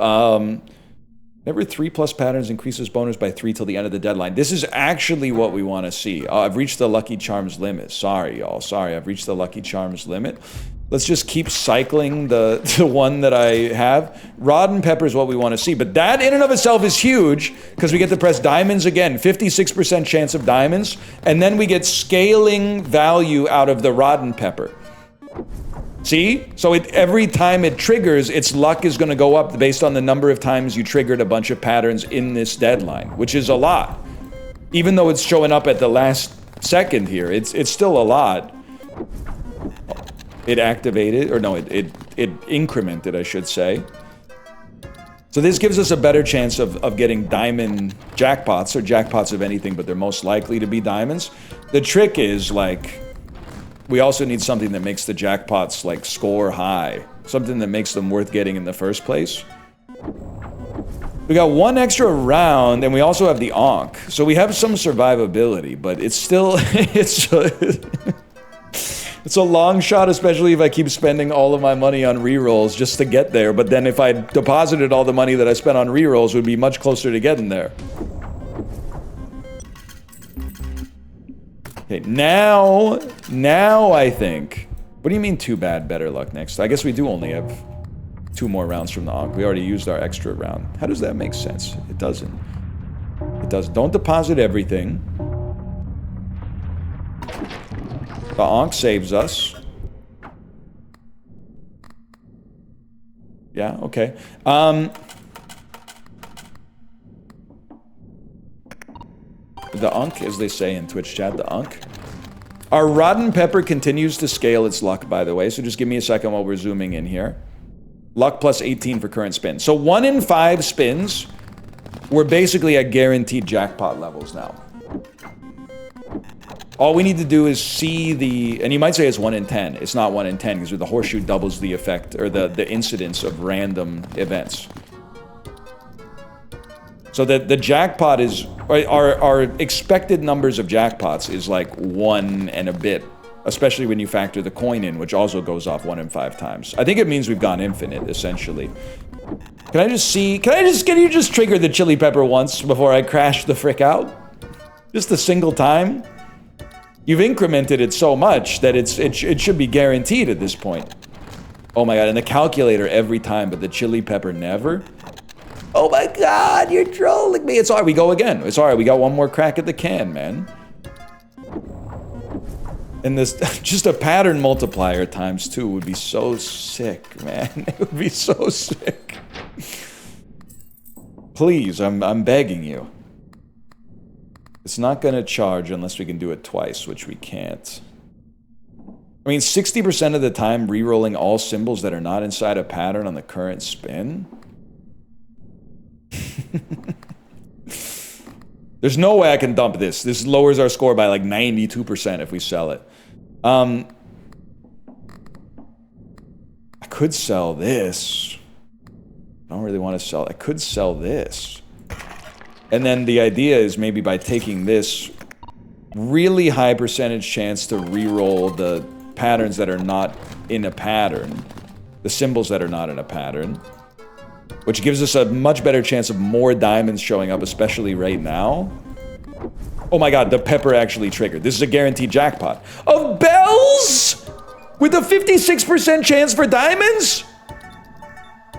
A: Never 3+ patterns increases bonus by 3 till the end of the deadline. This is actually what we want to see. I've reached the Lucky Charms limit. Sorry, y'all. Sorry, I've reached the Lucky Charms limit. Let's just keep cycling the one that I have. Rod and Pepper is what we want to see. But that in and of itself is huge, because we get to press diamonds again. 56% chance of diamonds. And then we get scaling value out of the Rod and Pepper. See? So every time it triggers, its luck is going to go up based on the number of times you triggered a bunch of patterns in this deadline, which is a lot. Even though it's showing up at the last second here, it's still a lot. It activated, or no, it incremented, I should say. So this gives us a better chance of getting diamond jackpots, or jackpots of anything, but they're most likely to be diamonds. The trick is, like... We also need something that makes the jackpots, like, score high. Something that makes them worth getting in the first place. We got one extra round, and we also have the Ankh. So we have some survivability, but it's still... it's a long shot, especially if I keep spending all of my money on rerolls just to get there. But then if I deposited all the money that I spent on rerolls, we'd be much closer to getting there. Okay, now I think What do you mean too bad, better luck next? I guess we do only have 2 more rounds from the Ankh. We already used our extra round. How does that make sense? It doesn't. It doesn't. Don't deposit everything. The Ankh saves us. Yeah, okay. The Ankh, as they say in Twitch chat, the Ankh. Our rotten pepper continues to scale its luck, by the way, so just give me a second while we're zooming in here. Luck plus 18 for current spin. So 1 in 5 spins, we're basically at guaranteed jackpot levels now. All we need to do is see the... And you might say it's 1 in 10. It's not 1 in 10, because the horseshoe doubles the effect, or the incidence of random events. So the jackpot is... Our expected numbers of jackpots is like 1 and a bit. Especially when you factor the coin in, which also goes off 1 in 5 times. I think it means we've gone infinite, essentially. Can I just see... Can you just trigger the chili pepper once before I crash the frick out? Just a single time? You've incremented it so much that it should be guaranteed at this point. Oh my god, and the calculator every time, but the chili pepper never? Oh my god, you're trolling me. It's alright, we go again. It's alright, we got one more crack at the can, man. And this, just a pattern multiplier times 2 would be so sick, man. It would be so sick. Please, I'm begging you. It's not gonna charge unless we can do it twice, which we can't. I mean, 60% of the time re-rolling all symbols that are not inside a pattern on the current spin? There's no way I can dump this. This lowers our score by like 92% if we sell it. I could sell this. I don't really want to sell it. I could sell this. And then the idea is maybe by taking this really high percentage chance to re-roll the patterns that are not in a pattern, the symbols that are not in a pattern, which gives us a much better chance of more diamonds showing up, especially right now. Oh my god, the pepper actually triggered. This is a guaranteed jackpot. Of bells? With a 56% chance for diamonds?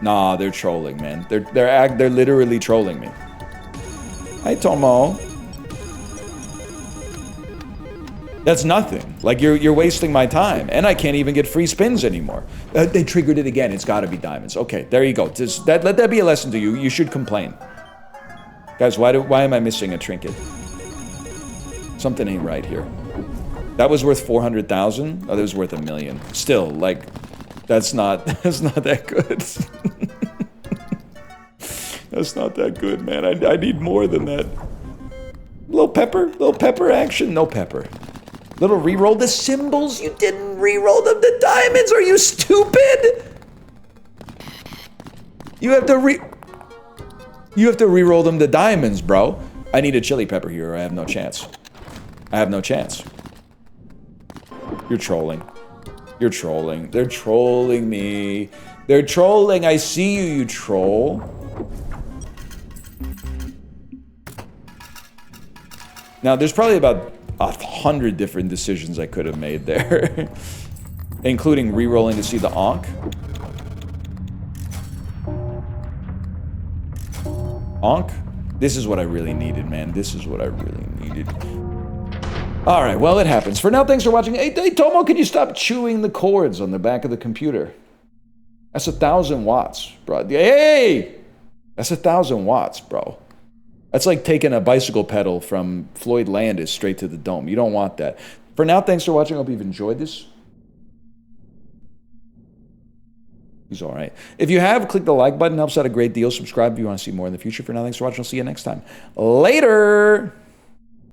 A: Nah, they're trolling, man. They're literally trolling me. Hi, Tomo. That's nothing. Like, you're wasting my time. And I can't even get free spins anymore. They triggered it again. It's gotta be diamonds. Okay, there you go. Let that be a lesson to you. You should complain. Guys, why am I missing a trinket? Something ain't right here. That was worth 400,000? Oh, that was worth 1 million. Still, like, that's not that good. That's not that good, man. I need more than that. Little pepper action, no pepper. Little re-roll the symbols. You didn't re-roll them to diamonds. Are you stupid? You have to re-roll them to diamonds, bro. I need a chili pepper here or I have no chance. I have no chance. You're trolling. You're trolling. They're trolling me. They're trolling. I see you, you troll. Now, there's probably about 100 different decisions I could have made there. Including re-rolling to see the Ankh. Ankh? This is what I really needed, man. This is what I really needed. Alright, well, it happens. For now, thanks for watching. Hey, Tomo, can you stop chewing the cords on the back of the computer? That's 1,000 watts, bro. Hey! That's 1,000 watts, bro. That's like taking a bicycle pedal from Floyd Landis straight to the dome. You don't want that. For now, thanks for watching. I hope you've enjoyed this. He's all right. If you have, click the like button. Helps out a great deal. Subscribe if you want to see more in the future. For now, thanks for watching. I'll see you next time. Later!